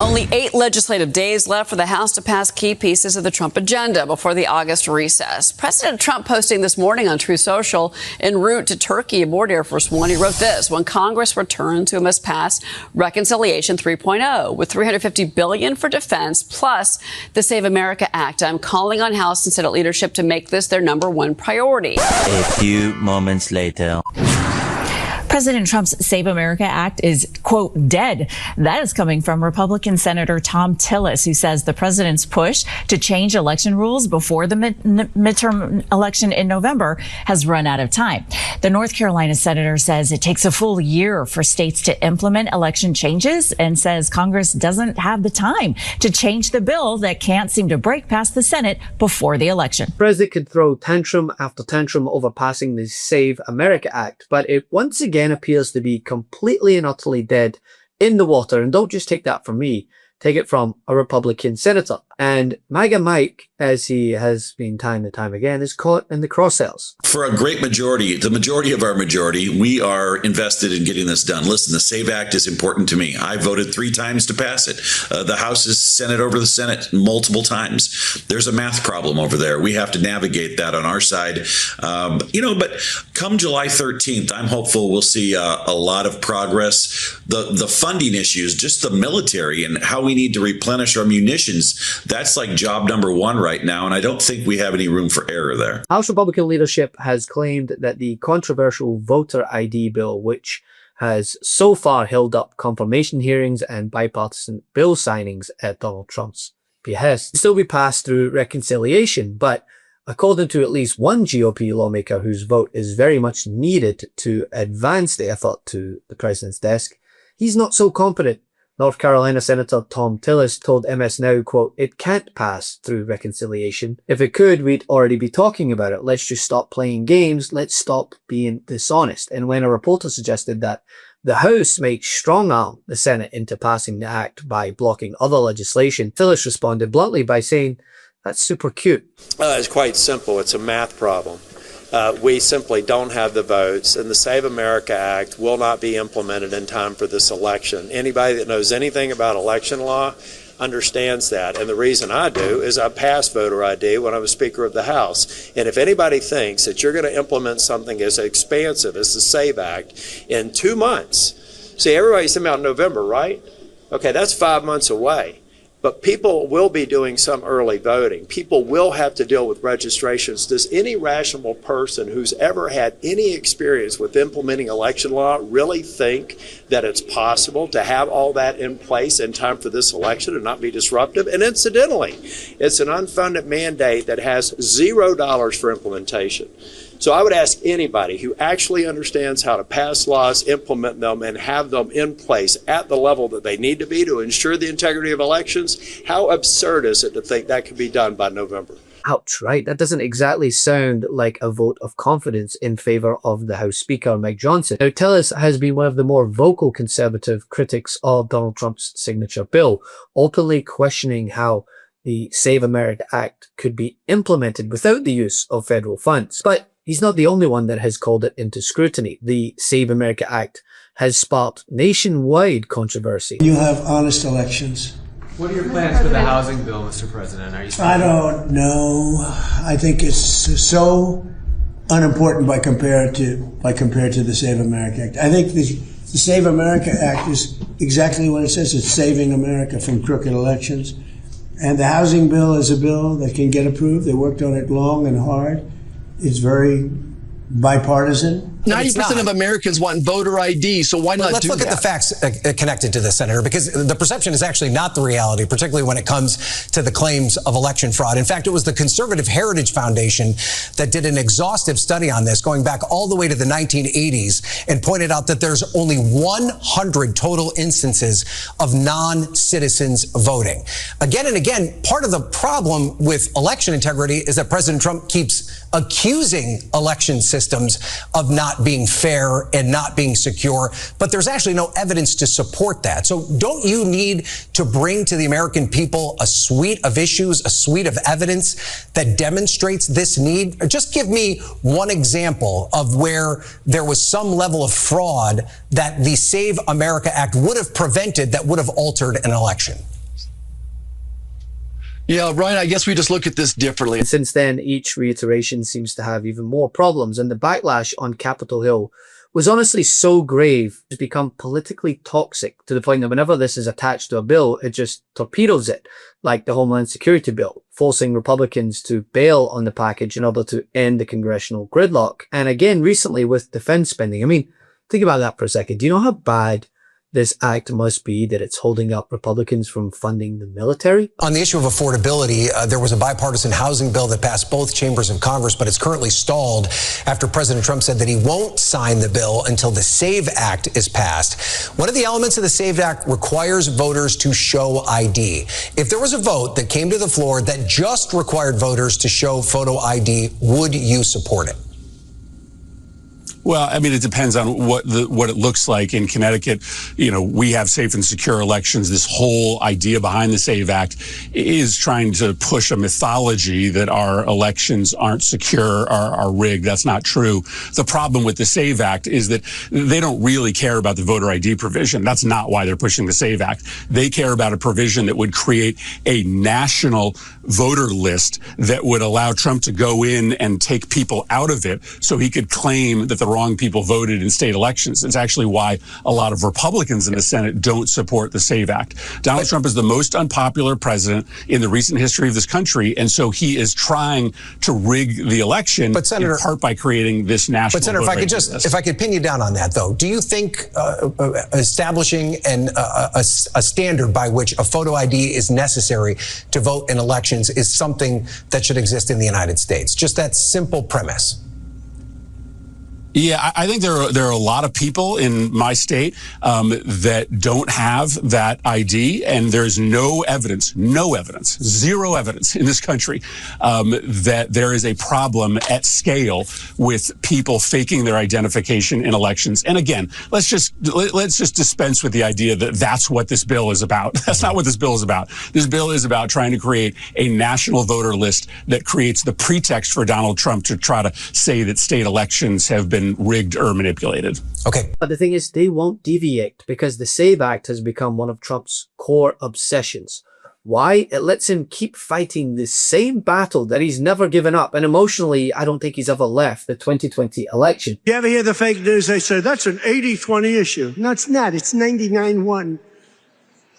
Only 8 legislative days left for the House to pass key pieces of the Trump agenda before the August recess. President Trump posting this morning on Truth Social en route to Turkey aboard Air Force One. He wrote this: when Congress returns, we must pass Reconciliation 3.0 with $350 billion for defense plus the Save America Act. I'm calling on House and Senate leadership to make this their #1 priority. A few moments later. President Trump's Save America Act is, quote, dead. That is coming from Republican Senator Tom Tillis, who says the president's push to change election rules before the midterm election in November has run out of time. The North Carolina senator says it takes a full year for states to implement election changes and says Congress doesn't have the time to change the bill that can't seem to break past the Senate before the election. The president could throw tantrum after tantrum over passing the Save America Act, but it once again appears to be completely and utterly dead in the water. And don't just take that from me, take it from a Republican senator. And MAGA Mike, as he has been time and time again, is caught in the crosshairs. For a great majority, the majority of our majority, we are invested in getting this done. Listen, the SAVE Act is important to me. I voted 3 times to pass it. The House has sent it over to the Senate multiple times. There's a math problem over there. We have to navigate that on our side. But come July 13th, I'm hopeful we'll see a lot of progress. The funding issues, just the military and how we need to replenish our munitions, that's like job #1 right now, and I don't think we have any room for error there. House Republican leadership has claimed that the controversial voter ID bill, which has so far held up confirmation hearings and bipartisan bill signings at Donald Trump's behest, will still be passed through reconciliation. But according to at least one GOP lawmaker whose vote is very much needed to advance the effort to the president's desk, he's not so confident. North Carolina Senator Tom Tillis told MS Now, quote, "It can't pass through reconciliation. If it could, we'd already be talking about it. Let's just stop playing games. Let's stop being dishonest." And when a reporter suggested that the House might strong-arm the Senate into passing the act by blocking other legislation, Tillis responded bluntly by saying, "That's super cute." It's quite simple. It's a math problem. We simply don't have the votes, and the Save America Act will not be implemented in time for this election. Anybody that knows anything about election law understands that, and the reason I do is I passed voter ID when I was Speaker of the House. And if anybody thinks that you're going to implement something as expansive as the SAVE Act in 2 months, see, everybody's talking about November, right? Okay, that's 5 months away. But people will be doing some early voting. People will have to deal with registrations. Does any rational person who's ever had any experience with implementing election law really think that it's possible to have all that in place in time for this election and not be disruptive? And incidentally, it's an unfunded mandate that has $0 for implementation. So I would ask anybody who actually understands how to pass laws, implement them, and have them in place at the level that they need to be to ensure the integrity of elections, how absurd is it to think that could be done by November? Ouch, right? That doesn't exactly sound like a vote of confidence in favor of the House Speaker, Mike Johnson. Now, Tillis has been one of the more vocal conservative critics of Donald Trump's signature bill, openly questioning how the Save America Act could be implemented without the use of federal funds. But he's not the only one that has called it into scrutiny. The Save America Act has sparked nationwide controversy. You have honest elections. What are your plans for the housing bill, Mr. President? I don't know. I think it's so unimportant by compared to the Save America Act. I think the Save America Act is exactly what it says. It's saving America from crooked elections. And the housing bill is a bill that can get approved. They worked on it long and hard. It's very bipartisan. 90% of Americans want voter ID, so why not do that? Let's look at the facts connected to this, Senator, because the perception is actually not the reality, particularly when it comes to the claims of election fraud. In fact, it was the Conservative Heritage Foundation that did an exhaustive study on this, going back all the way to the 1980s, and pointed out that there's only 100 total instances of non-citizens voting. Again and again, part of the problem with election integrity is that President Trump keeps accusing election systems of not being fair and not being secure, but there's actually no evidence to support that. So don't you need to bring to the American people a suite of issues, a suite of evidence that demonstrates this need? Or just give me one example of where there was some level of fraud that the Save America Act would have prevented that would have altered an election. Yeah, Ryan, I guess we just look at this differently. And since then, each reiteration seems to have even more problems, and the backlash on Capitol Hill was honestly so grave, it's become politically toxic to the point that whenever this is attached to a bill, it just torpedoes it, like the Homeland Security bill, forcing Republicans to bail on the package in order to end the congressional gridlock. And again, recently with defense spending, I mean, think about that for a second. Do you know how bad this act must be that it's holding up Republicans from funding the military? On the issue of affordability, there was a bipartisan housing bill that passed both chambers of Congress, but it's currently stalled after President Trump said that he won't sign the bill until the SAVE Act is passed. One of the elements of the SAVE Act requires voters to show ID. If there was a vote that came to the floor that just required voters to show photo ID, would you support it? Well, I mean, it depends on what it looks like. In Connecticut, you know, we have safe and secure elections. This whole idea behind the SAVE Act is trying to push a mythology that our elections aren't secure, are rigged. That's not true. The problem with the SAVE Act is that they don't really care about the voter ID provision. That's not why they're pushing the SAVE Act. They care about a provision that would create a national voter list that would allow Trump to go in and take people out of it so he could claim that the wrong people voted in state elections. It's actually why a lot of Republicans in the Senate don't support the SAVE Act. Donald Trump is the most unpopular president in the recent history of this country, and so he is trying to rig the election, but Senator, in part by creating this national. But Senator, if I could pin you down on that, though, do you think establishing a standard by which a photo ID is necessary to vote in elections is something that should exist in the United States? Just that simple premise. Yeah, I think there are a lot of people in my state that don't have that ID, and there's zero evidence in this country that there is a problem at scale with people faking their identification in elections. And again, let's just dispense with the idea that that's what this bill is about. That's not what this bill is about. This bill is about trying to create a national voter list that creates the pretext for Donald Trump to try to say that state elections have been rigged or manipulated. Okay. But the thing is, they won't deviate because the SAVE Act has become one of Trump's core obsessions. Why? It lets him keep fighting the same battle that he's never given up. And emotionally, I don't think he's ever left the 2020 election. You ever hear the fake news? They say that's an 80-20 issue. No, it's not. It's 99-1.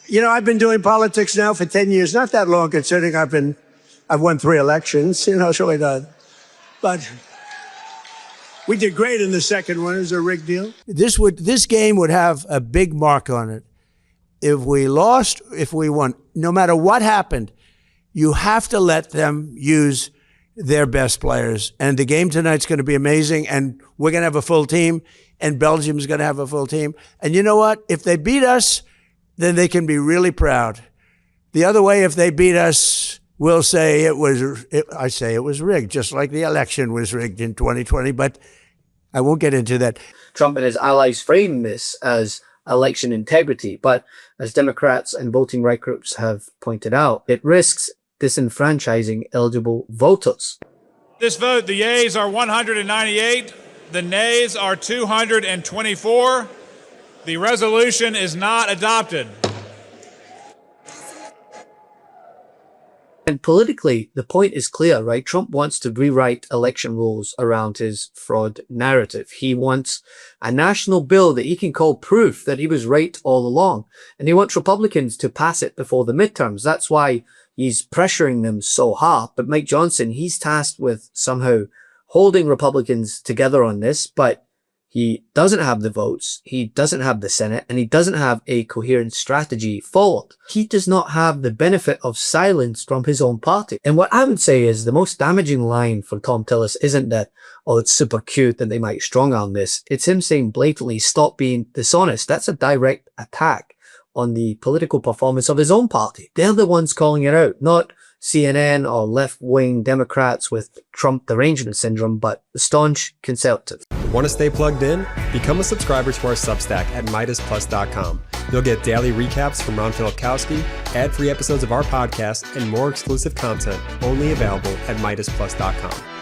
You know, I've been doing politics now for 10 years. Not that long, considering I've won 3 elections. You know, so but we did great in the second one. It was a rigged deal. This game would have a big mark on it. If we lost, if we won, no matter what happened, you have to let them use their best players. And the game tonight's going to be amazing. And we're going to have a full team. And Belgium's going to have a full team. And you know what? If they beat us, then they can be really proud. The other way, if they beat us, we'll say it was rigged, just like the election was rigged in 2020. But I won't get into that. Trump and his allies frame this as election integrity, but as Democrats and voting rights groups have pointed out, it risks disenfranchising eligible voters. This vote, the yeas are 198, the nays are 224. The resolution is not adopted. And politically, the point is clear, right? Trump wants to rewrite election rules around his fraud narrative. He wants a national bill that he can call proof that he was right all along. And he wants Republicans to pass it before the midterms. That's why he's pressuring them so hard. But Mike Johnson, he's tasked with somehow holding Republicans together on this, but he doesn't have the votes, he doesn't have the Senate, and he doesn't have a coherent strategy forward. He does not have the benefit of silence from his own party. And what I would say is the most damaging line for Thom Tillis isn't that, oh, it's super cute that they might strong arm this. It's him saying blatantly, stop being dishonest. That's a direct attack on the political performance of his own party. They're the ones calling it out, not CNN or left-wing Democrats with Trump derangement syndrome, but staunch conservatives. Want to stay plugged in? Become a subscriber to our Substack at MeidasPlus.com. You'll get daily recaps from Ron Filipkowski, ad-free episodes of our podcast, and more exclusive content only available at MeidasPlus.com.